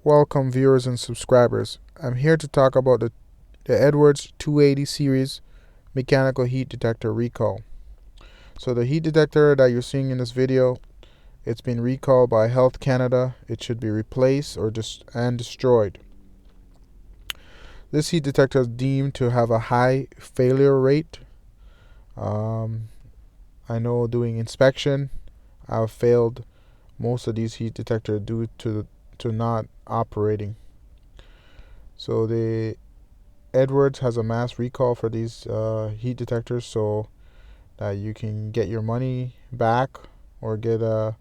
Welcome viewers and subscribers. I'm here to talk about the Edwards 280 series mechanical heat detector recall. So the heat detector that you're seeing in this video, it's been recalled by Health Canada. It should be replaced or destroyed. This heat detector is deemed to have a high failure rate. I know doing inspection, I've failed most of these heat detectors due to not operating. So the Edwards has a mass recall for these heat detectors so that you can get your money back or get a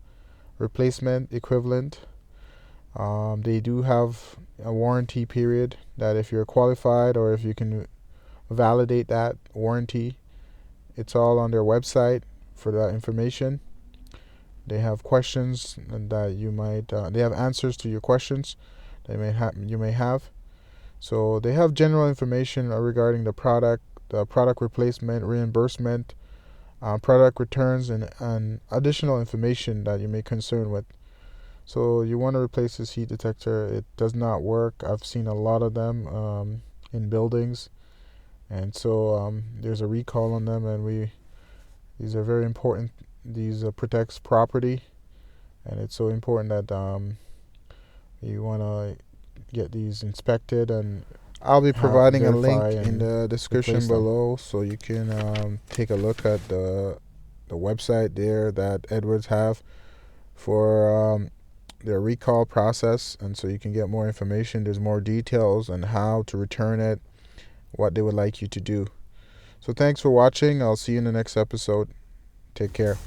replacement equivalent. They do have a warranty period that if you're qualified or if you can validate that warranty, it's all on their website for that information. They have questions that you might, they have answers to your questions that you may have. So they have general information regarding the product replacement, reimbursement, product returns, and additional information that you may concern with. So you want to replace this heat detector. It does not work. I've seen a lot of them in buildings, and so there's a recall on them, and these are very important. These protects property, and it's so important that you want to get these inspected, and I'll be providing a link in the description below so you can take a look at the website there that Edwards have for their recall process, and so you can get more information. There's more details on how to return it, what they would like you to do. So thanks for watching. I'll see you in the next episode. Take care.